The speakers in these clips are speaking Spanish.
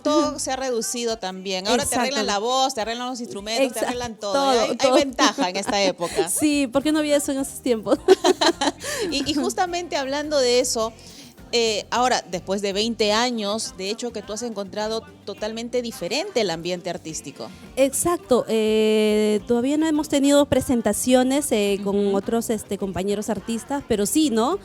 todo se ha reducido también. Ahora te arreglan la voz, te arreglan los instrumentos, te arreglan todo. Hay ventaja en esta época. Sí, porque no había eso en esos tiempos. Y justamente hablando de eso, ahora, después de 20 años, de hecho que tú has encontrado totalmente diferente el ambiente artístico. Exacto, todavía no hemos tenido presentaciones con otros compañeros artistas, pero sí, ¿no?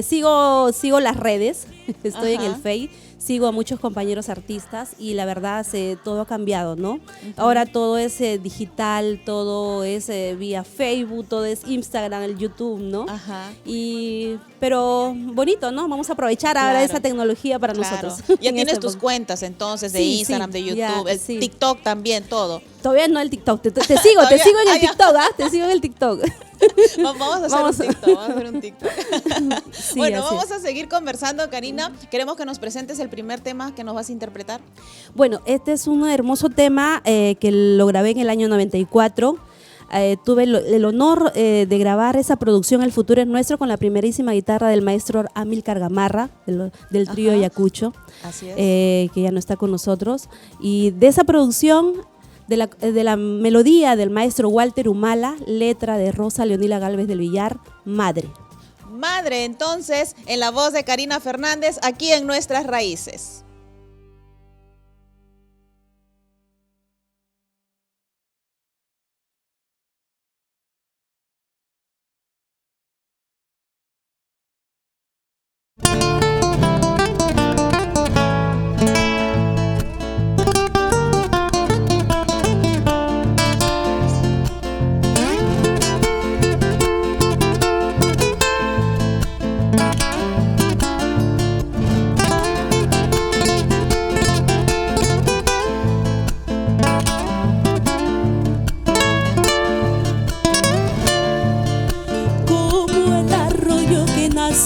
Sigo las redes, estoy en el Face, sigo a muchos compañeros artistas y la verdad todo ha cambiado, ¿no? Ahora todo es digital, todo es vía Facebook, todo es Instagram, el YouTube, ¿no? Pero bonito, ¿no? Vamos a aprovechar ahora esa tecnología para nosotros. Ya tienes tus cuentas entonces de Instagram, de YouTube, el TikTok también, todo. Todavía no el TikTok, te sigo en el TikTok, te sigo en el TikTok. Vamos a hacer un TikTok. Sí, bueno, vamos a seguir conversando, Karina. Queremos que nos presentes el primer tema que nos vas a interpretar. Bueno, este es un hermoso tema que lo grabé en el año 94. Tuve el honor de grabar esa producción El futuro es nuestro con la primerísima guitarra del maestro Amílcar Gamarra del trío Ayacucho. Así es. Que ya no está con nosotros. Y de esa producción, de la melodía del maestro Walter Humala, letra de Rosa Leonila Gálvez del Villar, Madre. Madre, entonces, en la voz de Karina Fernández, aquí en Nuestras Raíces.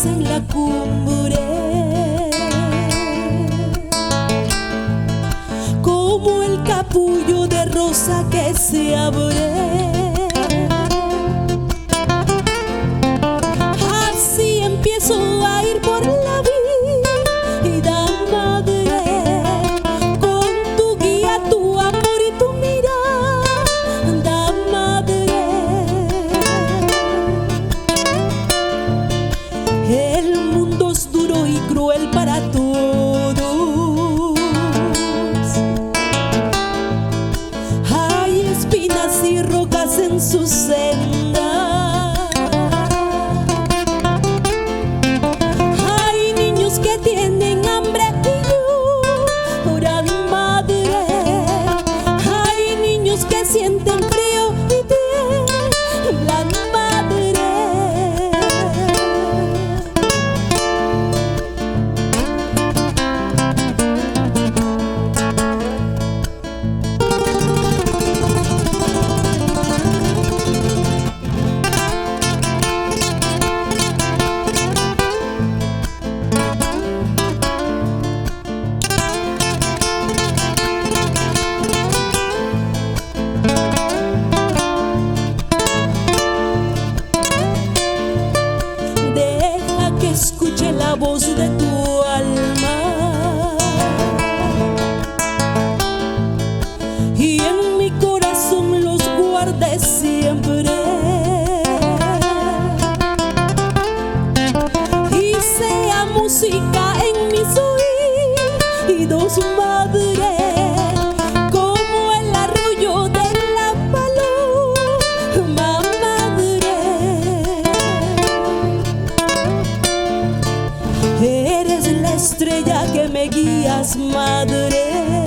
En la cumbre, como el capullo de rosa que se abre, así empiezo a ir por la vida, madre, con tu guía, tu amor y tu mirada, madre. El mundo es duro y cruel para todos. Hay espinas y rocas en su senda. Hay niños que tienen hambre y lloran, madre. Hay niños que sienten frío y tiemblan, madre. Escuche la voz de tu alma y en mi corazón los guarde siempre, y sea música en mis oídos, madre, como el arrullo de la paloma, madre. Eres la estrella que me guías, madre.